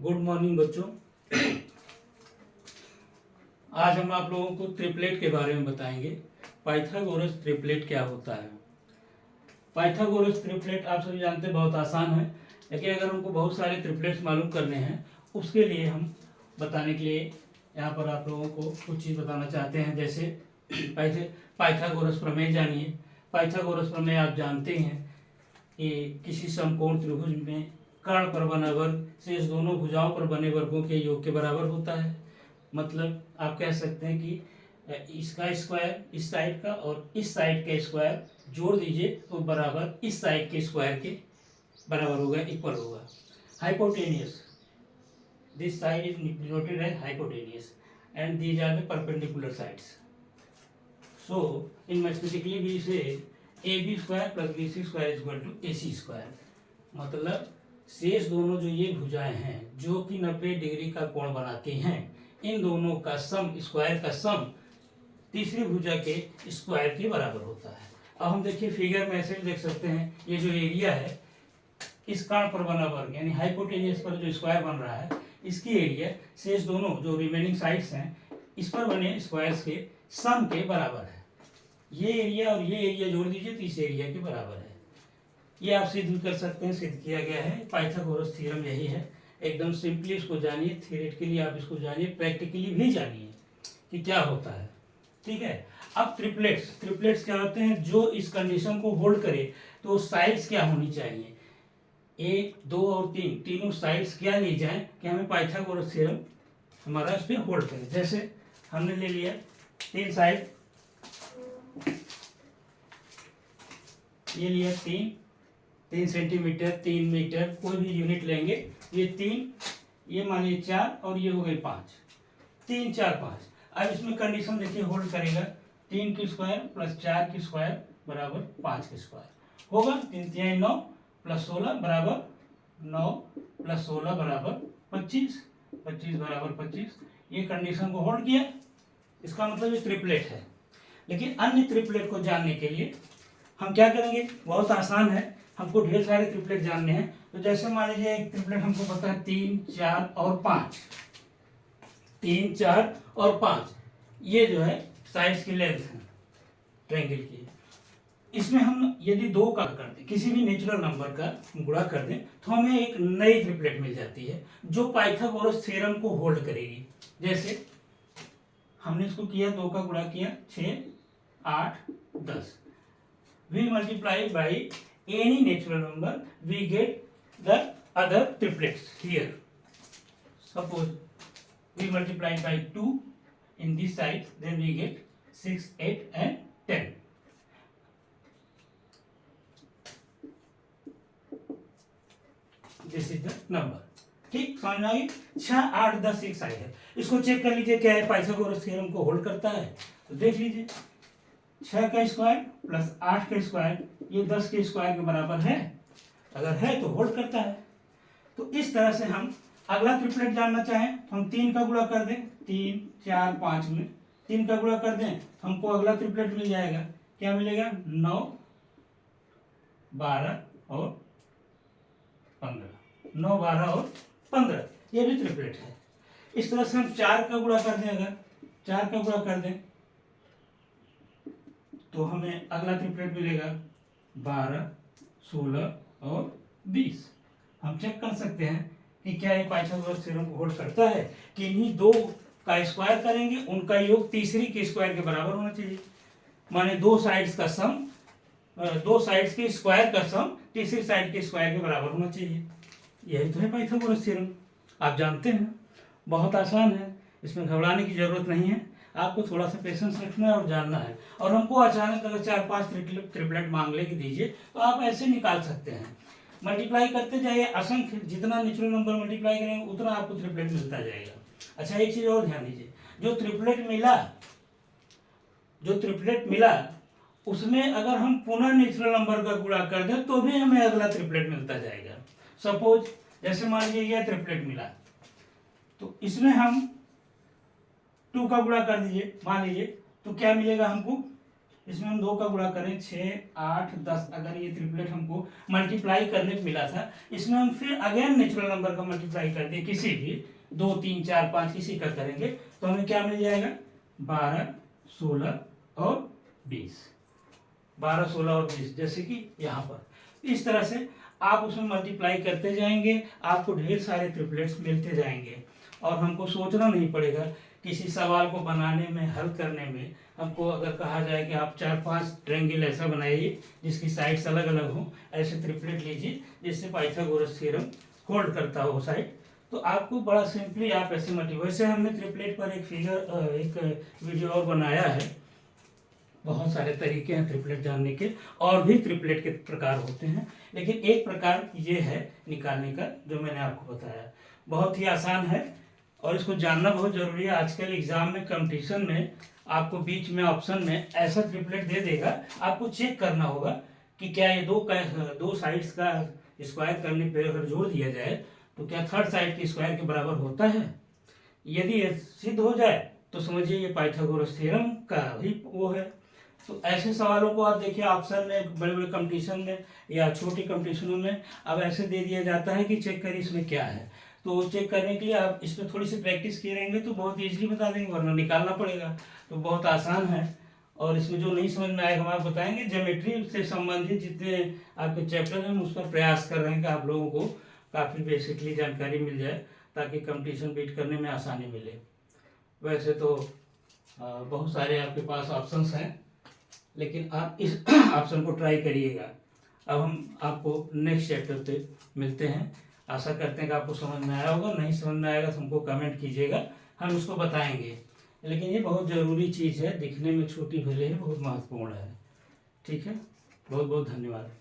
Good morning बच्चों। आज हम आप लोगों को ट्रिपलेट के बारे में बताएंगे। पाइथागोरस ट्रिपलेट क्या होता है। पाइथागोरस ट्रिपलेट आप सभी जानते हैं बहुत आसान है, लेकिन अगर हमको बहुत सारे ट्रिपलेट्स मालूम करने हैं उसके लिए हम बताने के लिए यहाँ पर आप लोगों को कुछ चीज़ बताना चाहते हैं। जैसे पाइथागोरस प्रमेय जानिए। पाइथागोरस प्रमेय आप जानते हैं कि किसी समकोण त्रिभुज में कर्ण पर बना वर्ग शेष दोनों भुजाओं पर बने वर्गों के योग के बराबर होता है। मतलब आप कह सकते हैं कि इसका स्क्वायर इस साइड का और इस साइड का स्क्वायर जोड़ दीजिए तो बराबर इस साइड के स्क्वायर के बराबर होगा, इक्वल होगा। Hypotenuse, this side is denoted as hypotenuse and these are the perpendicular sides. So in mathematically we say AB square plus BC square is equal to AC square। मतलब शेष दोनों जो ये भुजाएं हैं जो कि 90 डिग्री का कोण बनाती हैं, इन दोनों का सम, स्क्वायर का सम तीसरी भुजा के स्क्वायर के बराबर होता है। अब हम देखिए फिगर में ऐसे देख सकते हैं, ये जो एरिया है इस कर्ण पर बना वर्ग यानी हाइपोटेनियस पर जो स्क्वायर बन रहा है इसकी एरिया शेष दोनों जो रिमेनिंग साइड्स हैं इस पर बने स्क्वायर्स के सम के बराबर है। ये एरिया और ये एरिया जोड़ दीजिए तो इस एरिया के बराबर है। ये आप सिद्ध कर सकते हैं, सिद्ध किया गया है। पाइथागोरस थ्योरम यही है। एकदम सिंपली इसको जानिए, थ्योरेटिकली आप इसको जानिए, प्रैक्टिकली भी जानिए कि क्या होता है। ठीक है। अब ट्रिपलेट्स क्या होते हैं? जो इस कंडीशन को होल्ड करे तो साइड्स क्या होनी चाहिए? 1, 2 और 3 तीनों साइड्स क्या ली जाए कि हमें पाइथागोरस थ्योरम हमारा इस पर होल्ड करे। जैसे हमने ले लिया 3 साइड, ये लिया 3 सेंटीमीटर, 3 मीटर, कोई भी यूनिट लेंगे। ये 3, ये मान लीजिए 4 और ये हो गई 5, 3, 4, 5। अब इसमें कंडीशन देखिए होल्ड करेगा 3 की स्क्वायर प्लस 4 की स्क्वायर बराबर 5 की स्क्वायर होगा। 3 3 9 प्लस 16 बराबर 9 प्लस 16 बराबर 25, 25 बराबर 25। ये कंडीशन को होल्ड किया, इसका मतलब ये ट्रिपलेट है। लेकिन अन्य ट्रिपलेट को जानने के लिए हम क्या करेंगे? बहुत आसान है, हमको ढेर सारे ट्रिपलेट जानने हैं। तो जैसे मान लीजिए एक ट्रिपलेट हमको पता है 3, 4 और 5, 3, 4 और 5, ये जो है साइड्स की लेंथ है ट्रायंगल की। इसमें हम यदि 2 का कर दें, किसी भी नेचुरल नंबर का गुणा कर दें तो हमें एक नई ट्रिपलेट मिल जाती है जो पाइथागोरस थ्योरम को होल्ड करेगी। जैसे हमने इसको किया, 2 का गुणा किया 6, 8, 10। We multiply by any natural number, we get the other triplets here. Suppose we multiply by 2 in this side, then we get 6, 8 and 10. This is the number. ठीक, समझ में आ गई? 6, 8, 10 एक साइड है। इसको चेक कर लीजिए क्या है, पाइथागोरस थ्योरम को होल्ड करता है। तो देख लीजिए 6 का स्क्वायर प्लस 8 का स्क्वायर ये 10 के स्क्वायर के बराबर है। अगर है तो होल्ड करता है। तो इस तरह से हम अगला ट्रिपलेट जानना चाहें तो हम 3 का गुणा कर दें, 3, 4, 5 में 3 का गुणा कर दें तो हमको अगला ट्रिपलेट मिल जाएगा। क्या मिलेगा? 9, 12 और 15। 9, 12 और 15 ये भी ट्रिपलेट है। इस तरह से हम 4 का गुणा कर दें, अगर 4 का गुणा कर दें तो हमें अगला ट्रिपलेट मिलेगा 12, 16 और 20। हम चेक कर सकते हैं कि क्या ये पाइथागोरस थ्योरम को होल्ड करता है कि इन्हीं 2 का स्क्वायर करेंगे उनका योग तीसरी के स्क्वायर के बराबर होना चाहिए। माने 2 साइड्स का सम, 2 साइड्स के स्क्वायर का सम तीसरी साइड के स्क्वायर के बराबर होना चाहिए। यही तो है पाइथागोरस थ्योरम। आप जानते हैं, बहुत आसान है, इसमें घबराने की जरूरत नहीं है। आपको थोड़ा सा पेशेंस रखना है और जानना है। और हमको अचानक अगर 4-5 ट्रिपलेट मांग ले कि दीजिए तो आप ऐसे निकाल सकते हैं। मल्टीप्लाई करते जाइए, असंख्य जितना नेचुरल नंबर मल्टीप्लाई करेंगे उतना आपको ट्रिपलेट मिलता जाएगा। अच्छा, एक चीज़ और ध्यान दीजिए, जो ट्रिपलेट मिला उसमें अगर हम पुनः नेचुरल नंबर का गुणा कर दें तो भी हमें अगला ट्रिपलेट मिलता जाएगा। सपोज जैसे मान लीजिए यह ट्रिपलेट मिला तो इसमें हम 2 का गुणा कर दीजिए मान लीजिए, तो क्या मिलेगा हमको? इसमें हम 2 का गुणा करें 6, 8, 10, अगर ये ट्रिपलेट हमको मल्टीप्लाई करने को मिला था, इसमें हम फिर अगेन नेचुरल नंबर का मल्टीप्लाई कर दिए, किसी भी 2, 3, 4, 5 किसी का करेंगे तो हमें क्या मिल जाएगा 12, 16 और 20, 12, 16 और 20, जैसे कि यहाँ पर इस तरह से आप उसमें मल्टीप्लाई करते जाएंगे, आपको ढेर सारे ट्रिपलेट्स मिलते जाएंगे और हमको सोचना नहीं पड़ेगा। किसी सवाल को बनाने में, हल करने में हमको अगर कहा जाए कि आप 4-5 ट्रायंगल ऐसा बनाइए जिसकी साइड्स अलग अलग हों, ऐसे ट्रिपलेट लीजिए जिससे पाइथागोरस थ्योरम होल्ड करता हो साइड, तो आपको बड़ा सिंपली आप ऐसे मल्टीप्लाई। वैसे हमने ट्रिपलेट पर एक वीडियो और बनाया है, बहुत सारे तरीके हैं ट्रिपलेट जानने के, और भी ट्रिपलेट के प्रकार होते हैं, लेकिन एक प्रकार ये है निकालने का जो मैंने आपको बताया, बहुत ही आसान है और इसको जानना बहुत जरूरी है। आजकल एग्जाम में, कंपटीशन में आपको बीच में ऑप्शन में ऐसा ट्रिपलेट दे देगा, आपको चेक करना होगा कि क्या ये दो साइड्स का स्क्वायर करने पे अगर जोड़ दिया जाए तो क्या थर्ड साइड के स्क्वायर के बराबर होता है। यदि ये सिद्ध हो जाए तो समझिए ये पाइथागोरस थ्योरम का ही वो है। तो ऐसे सवालों को आप देखिए ऑप्शन में, बड़े बड़े कंपटीशन में या छोटी कंपटीशनों में अब ऐसे दे दिया जाता है कि चेक करिए इसमें क्या है। तो चेक करने के लिए आप इसमें थोड़ी सी प्रैक्टिस किए रहेंगे तो बहुत ईजिली बता देंगे, वरना निकालना पड़ेगा। तो बहुत आसान है और इसमें जो नहीं समझ में आएगा हम आप बताएंगे। ज्योमेट्री से संबंधित जितने आपके चैप्टर हैं उस पर प्रयास कर रहे हैं कि आप लोगों को काफ़ी बेसिकली जानकारी मिल जाए ताकि कंपटीशन बीट करने में आसानी मिले। वैसे तो बहुत सारे आपके पास ऑप्शंस हैं, लेकिन आप इस ऑप्शन को ट्राई करिएगा। अब हम आपको नेक्स्ट चैप्टर पे मिलते हैं। आशा करते हैं कि आपको समझ में आया होगा। नहीं समझ में आएगा तो हमको कमेंट कीजिएगा, हम उसको बताएंगे। लेकिन ये बहुत ज़रूरी चीज़ है, दिखने में छोटी भले ही बहुत महत्वपूर्ण है। ठीक है, बहुत बहुत धन्यवाद।